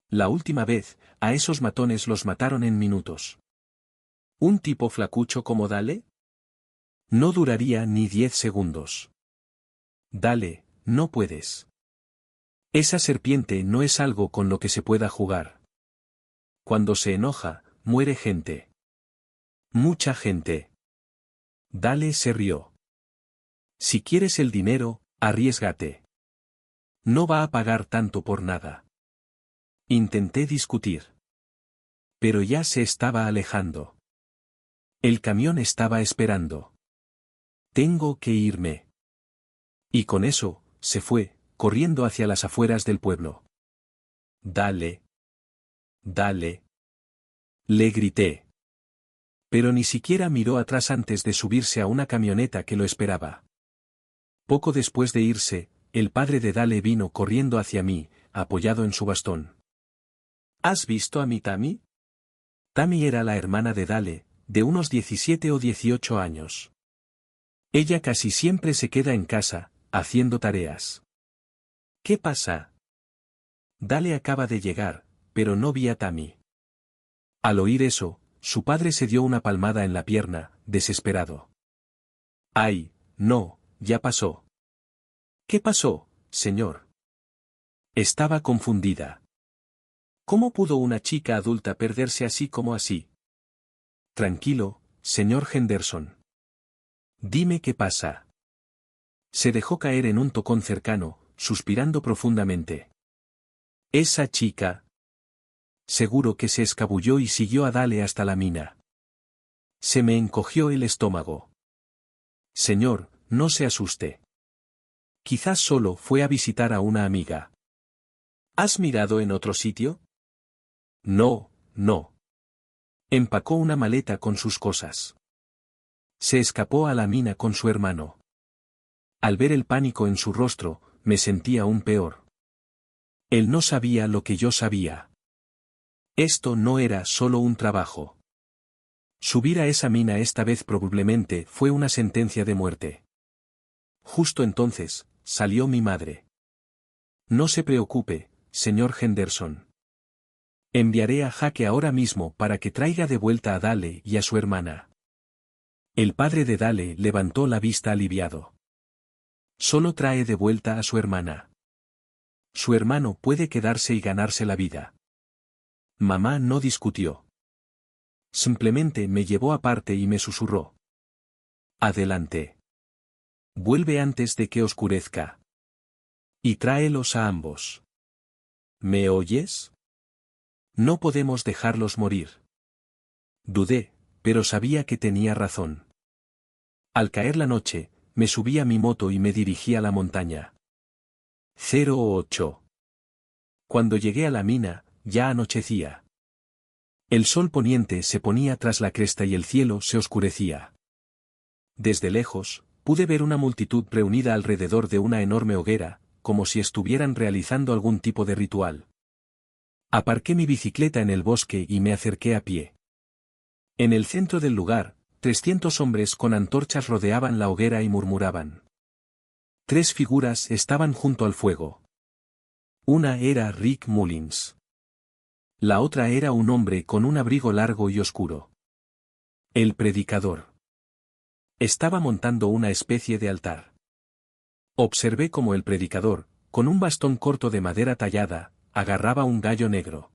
La última vez, a esos matones los mataron en minutos. ¿Un tipo flacucho como Dale? No duraría ni 10 segundos. Dale, no puedes. Esa serpiente no es algo con lo que se pueda jugar. Cuando se enoja, muere gente. Mucha gente. Dale se rió. Si quieres el dinero, arriésgate. No va a pagar tanto por nada. Intenté discutir. Pero ya se estaba alejando. El camión estaba esperando. Tengo que irme. Y con eso, se fue, corriendo hacia las afueras del pueblo. Dale. Dale. Le grité. Pero ni siquiera miró atrás antes de subirse a una camioneta que lo esperaba. Poco después de irse, el padre de Dale vino corriendo hacia mí, apoyado en su bastón. ¿Has visto a mi Tammy? Tammy era la hermana de Dale, de unos 17 o 18 años. Ella casi siempre se queda en casa, haciendo tareas. ¿Qué pasa? Dale acaba de llegar, pero no vi a Tammy. Al oír eso, su padre se dio una palmada en la pierna, desesperado. ¡Ay, no, ya pasó! ¿Qué pasó, señor? Estaba confundida. ¿Cómo pudo una chica adulta perderse así como así? Tranquilo, señor Henderson. Dime qué pasa. Se dejó caer en un tocón cercano, suspirando profundamente. Esa chica. Seguro que se escabulló y siguió a Dale hasta la mina. Se me encogió el estómago. Señor, no se asuste. Quizás solo fue a visitar a una amiga. ¿Has mirado en otro sitio? No, no. Empacó una maleta con sus cosas. Se escapó a la mina con su hermano. Al ver el pánico en su rostro, me sentía aún peor. Él no sabía lo que yo sabía. Esto no era solo un trabajo. Subir a esa mina esta vez probablemente fue una sentencia de muerte. Justo entonces, salió mi madre. No se preocupe, señor Henderson. Enviaré a Jaque ahora mismo para que traiga de vuelta a Dale y a su hermana. El padre de Dale levantó la vista aliviado. Solo trae de vuelta a su hermana. Su hermano puede quedarse y ganarse la vida. Mamá no discutió. Simplemente me llevó aparte y me susurró. Adelante. Vuelve antes de que oscurezca. Y tráelos a ambos. ¿Me oyes? No podemos dejarlos morir. Dudé, pero sabía que tenía razón. Al caer la noche, me subí a mi moto y me dirigí a la montaña. 08. Cuando llegué a la mina, ya anochecía. El sol poniente se ponía tras la cresta y el cielo se oscurecía. Desde lejos, pude ver una multitud reunida alrededor de una enorme hoguera, como si estuvieran realizando algún tipo de ritual. Aparqué mi bicicleta en el bosque y me acerqué a pie. En el centro del lugar, 300 hombres con antorchas rodeaban la hoguera y murmuraban. 3 figuras estaban junto al fuego. Una era Rick Mullins. La otra era un hombre con un abrigo largo y oscuro. El predicador. Estaba montando una especie de altar. Observé cómo el predicador, con un bastón corto de madera tallada, agarraba un gallo negro.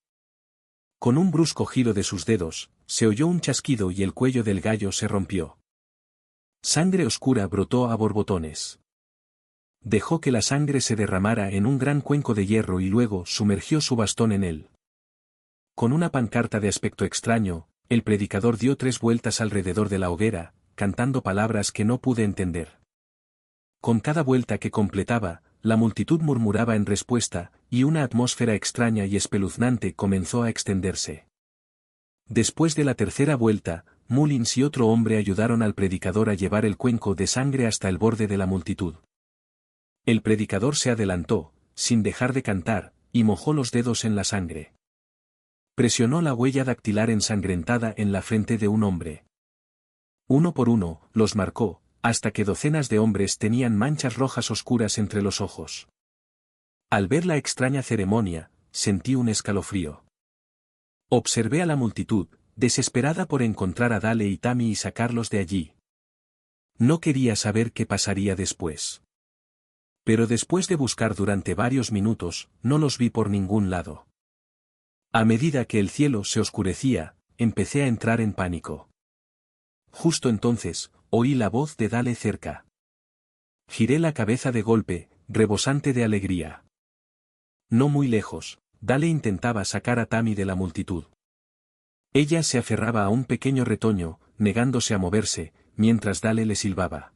Con un brusco giro de sus dedos, se oyó un chasquido y el cuello del gallo se rompió. Sangre oscura brotó a borbotones. Dejó que la sangre se derramara en un gran cuenco de hierro y luego sumergió su bastón en él. Con una pancarta de aspecto extraño, el predicador dio 3 vueltas alrededor de la hoguera, cantando palabras que no pude entender. Con cada vuelta que completaba, la multitud murmuraba en respuesta, y una atmósfera extraña y espeluznante comenzó a extenderse. Después de la tercera vuelta, Mullins y otro hombre ayudaron al predicador a llevar el cuenco de sangre hasta el borde de la multitud. El predicador se adelantó, sin dejar de cantar, y mojó los dedos en la sangre. Presionó la huella dactilar ensangrentada en la frente de un hombre. Uno por uno, los marcó, hasta que docenas de hombres tenían manchas rojas oscuras entre los ojos. Al ver la extraña ceremonia, sentí un escalofrío. Observé a la multitud, desesperada por encontrar a Dale y Tammy y sacarlos de allí. No quería saber qué pasaría después. Pero después de buscar durante varios minutos, no los vi por ningún lado. A medida que el cielo se oscurecía, empecé a entrar en pánico. Justo entonces, oí la voz de Dale cerca. Giré la cabeza de golpe, rebosante de alegría. No muy lejos, Dale intentaba sacar a Tammy de la multitud. Ella se aferraba a un pequeño retoño, negándose a moverse, mientras Dale le silbaba.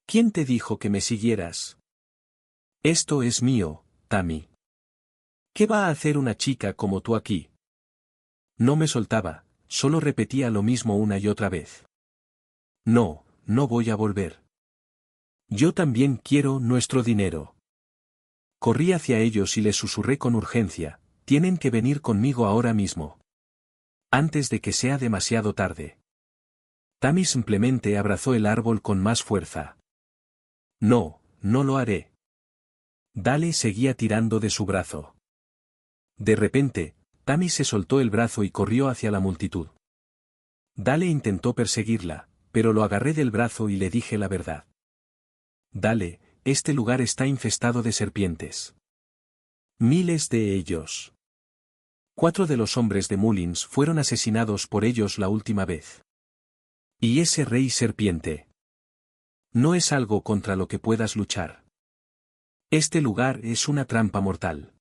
¿Quién te dijo que me siguieras? Esto es mío, Tammy. ¿Qué va a hacer una chica como tú aquí? No me soltaba, solo repetía lo mismo una y otra vez. No, no voy a volver. Yo también quiero nuestro dinero. Corrí hacia ellos y les susurré con urgencia, tienen que venir conmigo ahora mismo. Antes de que sea demasiado tarde. Tammy simplemente abrazó el árbol con más fuerza. No, no lo haré. Dale seguía tirando de su brazo. De repente, Tammy se soltó el brazo y corrió hacia la multitud. Dale intentó perseguirla, pero lo agarré del brazo y le dije la verdad. Dale, este lugar está infestado de serpientes. Miles de ellos. 4 de los hombres de Mullins fueron asesinados por ellos la última vez. Y ese rey serpiente. No es algo contra lo que puedas luchar. Este lugar es una trampa mortal.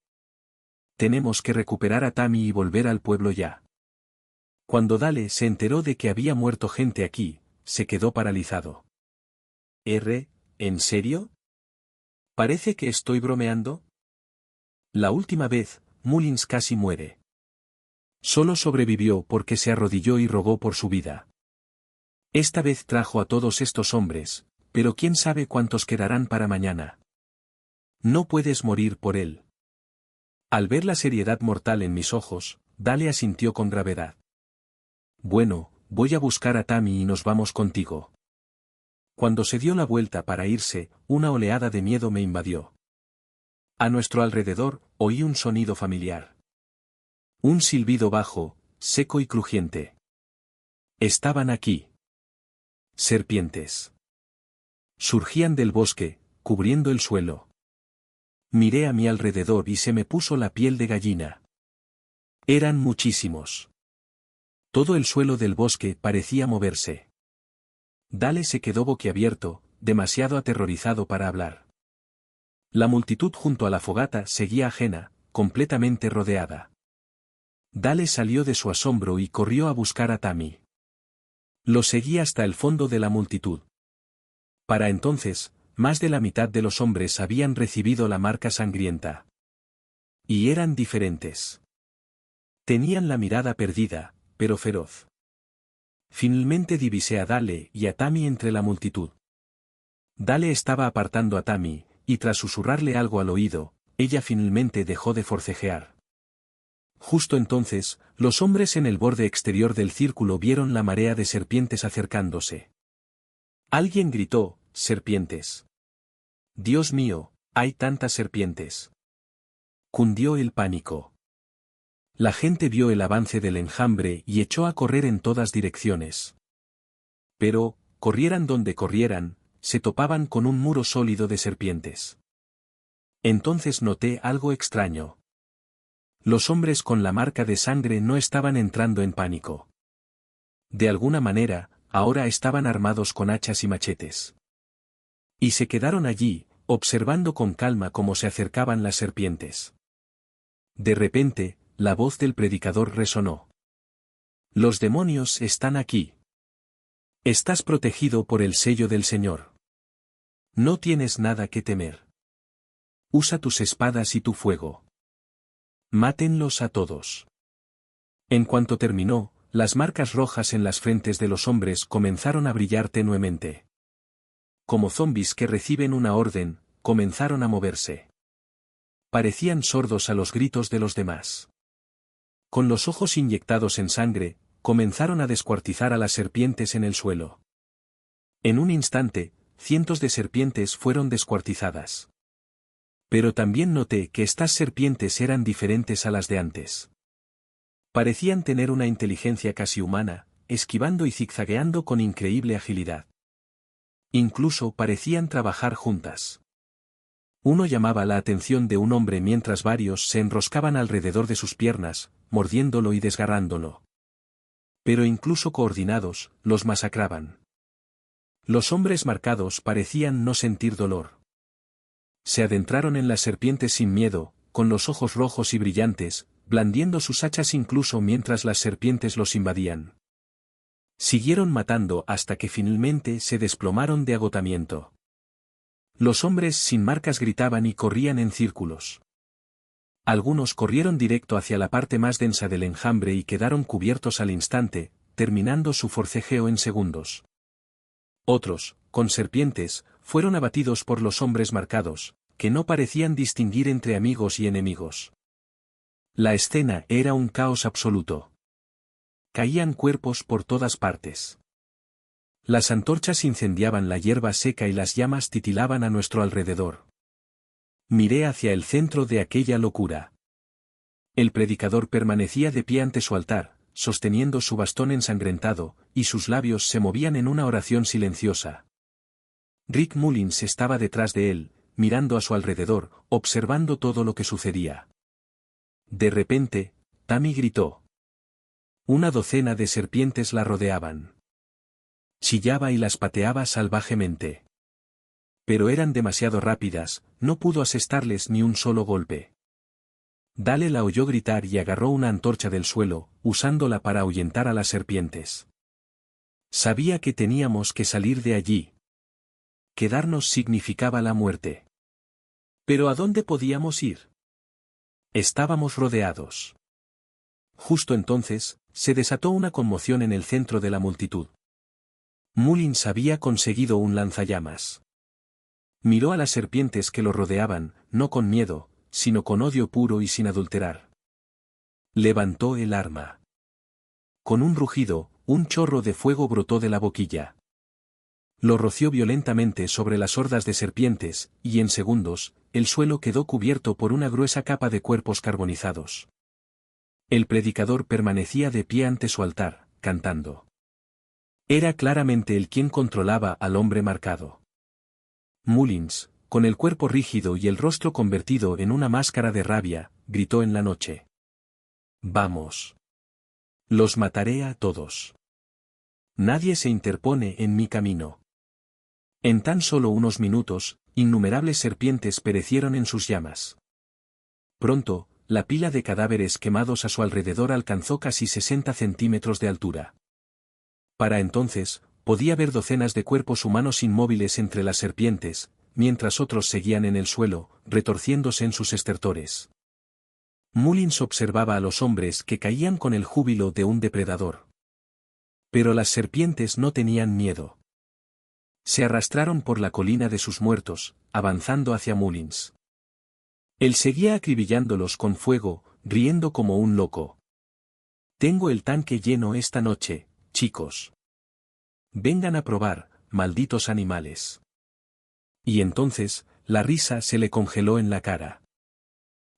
Tenemos que recuperar a Tammy y volver al pueblo ya. Cuando Dale se enteró de que había muerto gente aquí, se quedó paralizado. ¿En serio? ¿Parece que estoy bromeando? La última vez, Mullins casi muere. Solo sobrevivió porque se arrodilló y rogó por su vida. Esta vez trajo a todos estos hombres, pero quién sabe cuántos quedarán para mañana. No puedes morir por él. Al ver la seriedad mortal en mis ojos, Dale asintió con gravedad. Bueno, voy a buscar a Tammy y nos vamos contigo. Cuando se dio la vuelta para irse, una oleada de miedo me invadió. A nuestro alrededor, oí un sonido familiar. Un silbido bajo, seco y crujiente. Estaban aquí. Serpientes. Surgían del bosque, cubriendo el suelo. Miré a mi alrededor y se me puso la piel de gallina. Eran muchísimos. Todo el suelo del bosque parecía moverse. Dale se quedó boquiabierto, demasiado aterrorizado para hablar. La multitud junto a la fogata seguía ajena, completamente rodeada. Dale salió de su asombro y corrió a buscar a Tammy. Lo seguí hasta el fondo de la multitud. Para entonces, más de la mitad de los hombres habían recibido la marca sangrienta. Y eran diferentes. Tenían la mirada perdida, pero feroz. Finalmente divisé a Dale y a Tammy entre la multitud. Dale estaba apartando a Tammy, y tras susurrarle algo al oído, ella finalmente dejó de forcejear. Justo entonces, los hombres en el borde exterior del círculo vieron la marea de serpientes acercándose. Alguien gritó, «¡Serpientes! Dios mío, hay tantas serpientes». Cundió el pánico. La gente vio el avance del enjambre y echó a correr en todas direcciones. Pero, corrieran donde corrieran, se topaban con un muro sólido de serpientes. Entonces noté algo extraño. Los hombres con la marca de sangre no estaban entrando en pánico. De alguna manera, ahora estaban armados con hachas y machetes. Y se quedaron allí, observando con calma cómo se acercaban las serpientes. De repente, la voz del predicador resonó. Los demonios están aquí. Estás protegido por el sello del Señor. No tienes nada que temer. Usa tus espadas y tu fuego. Mátenlos a todos. En cuanto terminó, las marcas rojas en las frentes de los hombres comenzaron a brillar tenuemente. Como zombis que reciben una orden, comenzaron a moverse. Parecían sordos a los gritos de los demás. Con los ojos inyectados en sangre, comenzaron a descuartizar a las serpientes en el suelo. En un instante, cientos de serpientes fueron descuartizadas. Pero también noté que estas serpientes eran diferentes a las de antes. Parecían tener una inteligencia casi humana, esquivando y zigzagueando con increíble agilidad. Incluso parecían trabajar juntas. Uno llamaba la atención de un hombre mientras varios se enroscaban alrededor de sus piernas, mordiéndolo y desgarrándolo. Pero incluso coordinados, los masacraban. Los hombres marcados parecían no sentir dolor. Se adentraron en las serpientes sin miedo, con los ojos rojos y brillantes, blandiendo sus hachas incluso mientras las serpientes los invadían. Siguieron matando hasta que finalmente se desplomaron de agotamiento. Los hombres sin marcas gritaban y corrían en círculos. Algunos corrieron directo hacia la parte más densa del enjambre y quedaron cubiertos al instante, terminando su forcejeo en segundos. Otros, con serpientes, fueron abatidos por los hombres marcados, que no parecían distinguir entre amigos y enemigos. La escena era un caos absoluto. Caían cuerpos por todas partes. Las antorchas incendiaban la hierba seca y las llamas titilaban a nuestro alrededor. Miré hacia el centro de aquella locura. El predicador permanecía de pie ante su altar, sosteniendo su bastón ensangrentado, y sus labios se movían en una oración silenciosa. Rick Mullins estaba detrás de él, mirando a su alrededor, observando todo lo que sucedía. De repente, Tammy gritó. Una docena de serpientes la rodeaban. Chillaba y las pateaba salvajemente. Pero eran demasiado rápidas, no pudo asestarles ni un solo golpe. Dale la oyó gritar y agarró una antorcha del suelo, usándola para ahuyentar a las serpientes. Sabía que teníamos que salir de allí. Quedarnos significaba la muerte. ¿Pero a dónde podíamos ir? Estábamos rodeados. Justo entonces, se desató una conmoción en el centro de la multitud. Mullins había conseguido un lanzallamas. Miró a las serpientes que lo rodeaban, no con miedo, sino con odio puro y sin adulterar. Levantó el arma. Con un rugido, un chorro de fuego brotó de la boquilla. Lo roció violentamente sobre las hordas de serpientes, y en segundos, el suelo quedó cubierto por una gruesa capa de cuerpos carbonizados. El predicador permanecía de pie ante su altar, cantando. Era claramente él quien controlaba al hombre marcado. Mullins, con el cuerpo rígido y el rostro convertido en una máscara de rabia, gritó en la noche. Vamos. Los mataré a todos. Nadie se interpone en mi camino. En tan solo unos minutos, innumerables serpientes perecieron en sus llamas. Pronto, la pila de cadáveres quemados a su alrededor alcanzó casi 60 centímetros de altura. Para entonces, podía ver docenas de cuerpos humanos inmóviles entre las serpientes, mientras otros seguían en el suelo, retorciéndose en sus estertores. Mullins observaba a los hombres que caían con el júbilo de un depredador. Pero las serpientes no tenían miedo. Se arrastraron por la colina de sus muertos, avanzando hacia Mullins. Él seguía acribillándolos con fuego, riendo como un loco. Tengo el tanque lleno esta noche, chicos. Vengan a probar, malditos animales. Y entonces, la risa se le congeló en la cara.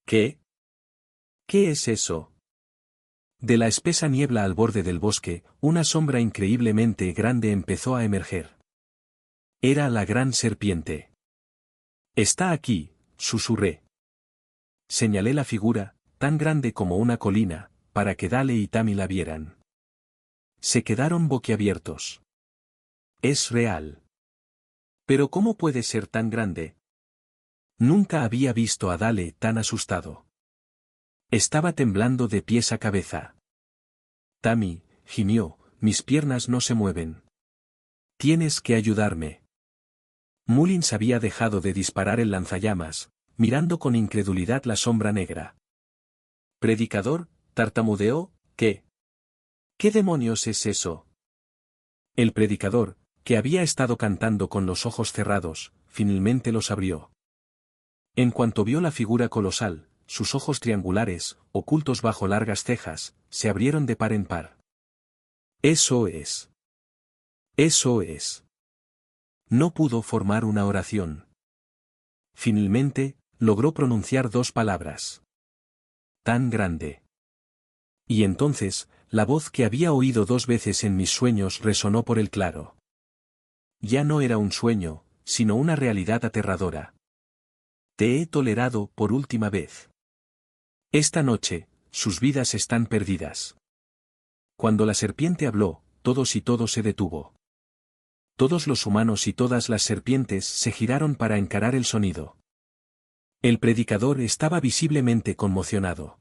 ¿Qué? ¿Qué es eso? De la espesa niebla al borde del bosque, una sombra increíblemente grande empezó a emerger. Era la gran serpiente. Está aquí, susurré. Señalé la figura, tan grande como una colina, para que Dale y Tammy la vieran. Se quedaron boquiabiertos. Es real. ¿Pero cómo puede ser tan grande? Nunca había visto a Dale tan asustado. Estaba temblando de pies a cabeza. Tammy, gimió, mis piernas no se mueven. Tienes que ayudarme. Mullins había dejado de disparar el lanzallamas, mirando con incredulidad la sombra negra. Predicador, tartamudeó, ¿qué? ¿Qué demonios es eso? El predicador, que había estado cantando con los ojos cerrados, finalmente los abrió. En cuanto vio la figura colosal, sus ojos triangulares, ocultos bajo largas cejas, se abrieron de par en par. Eso es. Eso es. No pudo formar una oración. Finalmente, logró pronunciar 2 palabras. Tan grande. Y entonces, la voz que había oído 2 veces en mis sueños resonó por el claro. Ya no era un sueño, sino una realidad aterradora. Te he tolerado por última vez. Esta noche, sus vidas están perdidas. Cuando la serpiente habló, todos y todo se detuvo. Todos los humanos y todas las serpientes se giraron para encarar el sonido. El predicador estaba visiblemente conmocionado.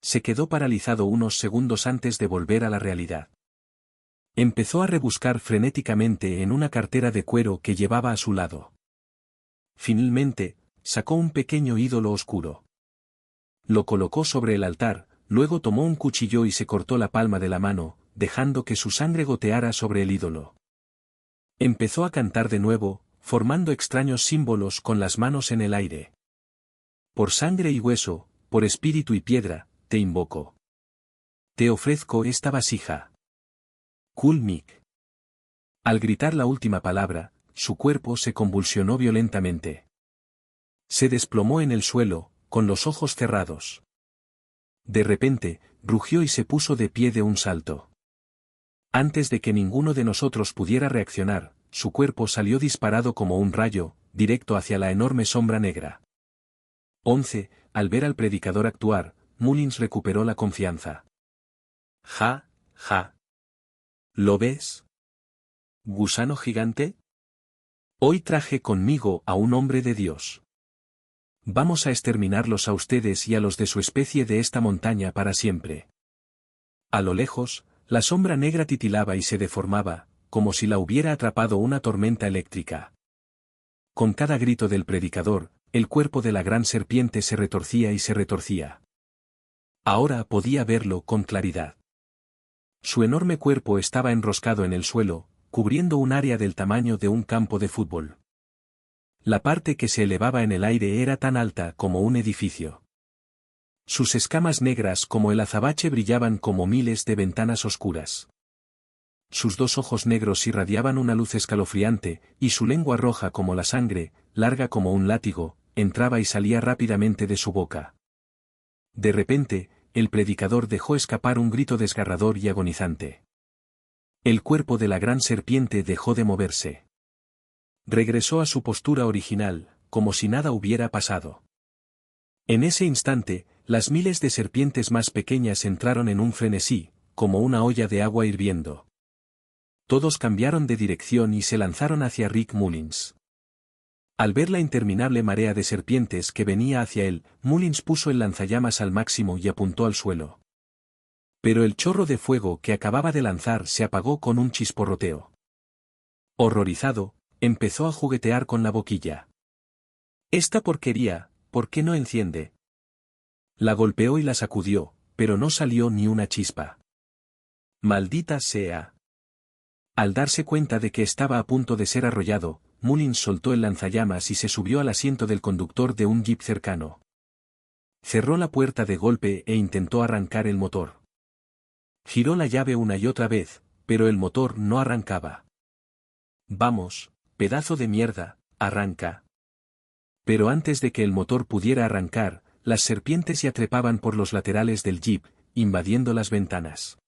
Se quedó paralizado unos segundos antes de volver a la realidad. Empezó a rebuscar frenéticamente en una cartera de cuero que llevaba a su lado. Finalmente, sacó un pequeño ídolo oscuro. Lo colocó sobre el altar, luego tomó un cuchillo y se cortó la palma de la mano, dejando que su sangre goteara sobre el ídolo. Empezó a cantar de nuevo, formando extraños símbolos con las manos en el aire. Por sangre y hueso, por espíritu y piedra, te invoco. Te ofrezco esta vasija. Kulmik. Al gritar la última palabra, su cuerpo se convulsionó violentamente. Se desplomó en el suelo, con los ojos cerrados. De repente, rugió y se puso de pie de un salto. Antes de que ninguno de nosotros pudiera reaccionar, su cuerpo salió disparado como un rayo, directo hacia la enorme sombra negra. 11. Al ver al predicador actuar, Mullins recuperó la confianza. Ja, ja. ¿Lo ves? ¿Gusano gigante? Hoy traje conmigo a un hombre de Dios. Vamos a exterminarlos a ustedes y a los de su especie de esta montaña para siempre. A lo lejos, la sombra negra titilaba y se deformaba, como si la hubiera atrapado una tormenta eléctrica. Con cada grito del predicador, el cuerpo de la gran serpiente se retorcía y se retorcía. Ahora podía verlo con claridad. Su enorme cuerpo estaba enroscado en el suelo, cubriendo un área del tamaño de un campo de fútbol. La parte que se elevaba en el aire era tan alta como un edificio. Sus escamas negras como el azabache brillaban como miles de ventanas oscuras. Sus 2 ojos negros irradiaban una luz escalofriante, y su lengua roja como la sangre, larga como un látigo, entraba y salía rápidamente de su boca. De repente, el predicador dejó escapar un grito desgarrador y agonizante. El cuerpo de la gran serpiente dejó de moverse. Regresó a su postura original, como si nada hubiera pasado. En ese instante, las miles de serpientes más pequeñas entraron en un frenesí, como una olla de agua hirviendo. Todos cambiaron de dirección y se lanzaron hacia Rick Mullins. Al ver la interminable marea de serpientes que venía hacia él, Mullins puso el lanzallamas al máximo y apuntó al suelo. Pero el chorro de fuego que acababa de lanzar se apagó con un chisporroteo. Horrorizado, empezó a juguetear con la boquilla. Esta porquería, ¿por qué no enciende? La golpeó y la sacudió, pero no salió ni una chispa. Maldita sea. Al darse cuenta de que estaba a punto de ser arrollado, Mullins soltó el lanzallamas y se subió al asiento del conductor de un jeep cercano. Cerró la puerta de golpe e intentó arrancar el motor. Giró la llave una y otra vez, pero el motor no arrancaba. Vamos, pedazo de mierda, arranca. Pero antes de que el motor pudiera arrancar, las serpientes se atrepaban por los laterales del jeep, invadiendo las ventanas.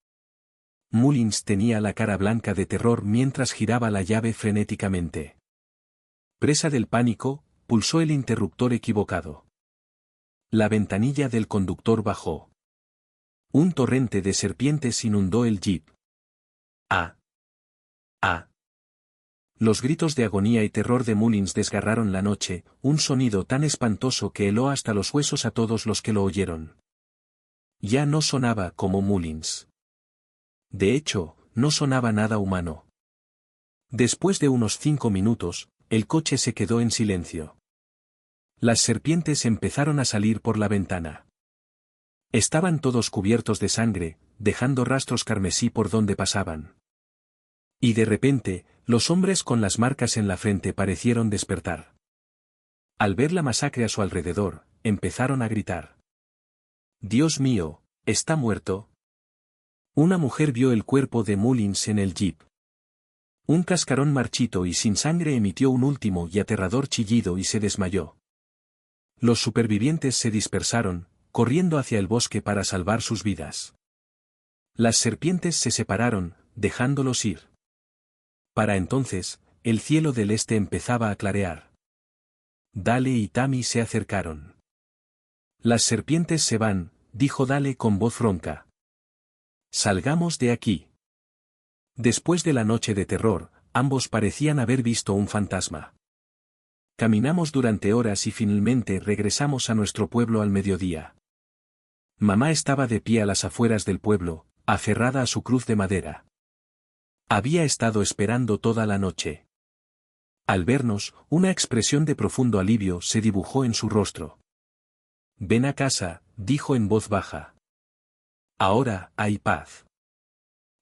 Mullins tenía la cara blanca de terror mientras giraba la llave frenéticamente. Presa del pánico, pulsó el interruptor equivocado. La ventanilla del conductor bajó. Un torrente de serpientes inundó el jeep. ¡Ah! ¡Ah! Los gritos de agonía y terror de Mullins desgarraron la noche, un sonido tan espantoso que heló hasta los huesos a todos los que lo oyeron. Ya no sonaba como Mullins. De hecho, no sonaba nada humano. Después de unos 5 minutos, el coche se quedó en silencio. Las serpientes empezaron a salir por la ventana. Estaban todos cubiertos de sangre, dejando rastros carmesí por donde pasaban. Y de repente, los hombres con las marcas en la frente parecieron despertar. Al ver la masacre a su alrededor, empezaron a gritar. «Dios mío, ¿está muerto?». Una mujer vio el cuerpo de Mullins en el jeep. Un cascarón marchito y sin sangre emitió un último y aterrador chillido y se desmayó. Los supervivientes se dispersaron, corriendo hacia el bosque para salvar sus vidas. Las serpientes se separaron, dejándolos ir. Para entonces, el cielo del este empezaba a clarear. Dale y Tammy se acercaron. «Las serpientes se van», dijo Dale con voz ronca. «Salgamos de aquí». Después de la noche de terror, ambos parecían haber visto un fantasma. Caminamos durante horas y finalmente regresamos a nuestro pueblo al mediodía. Mamá estaba de pie a las afueras del pueblo, aferrada a su cruz de madera. Había estado esperando toda la noche. Al vernos, una expresión de profundo alivio se dibujó en su rostro. «Ven a casa», dijo en voz baja. «Ahora hay paz».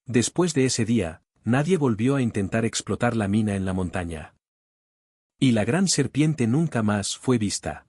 Después de ese día, nadie volvió a intentar explotar la mina en la montaña. Y la gran serpiente nunca más fue vista.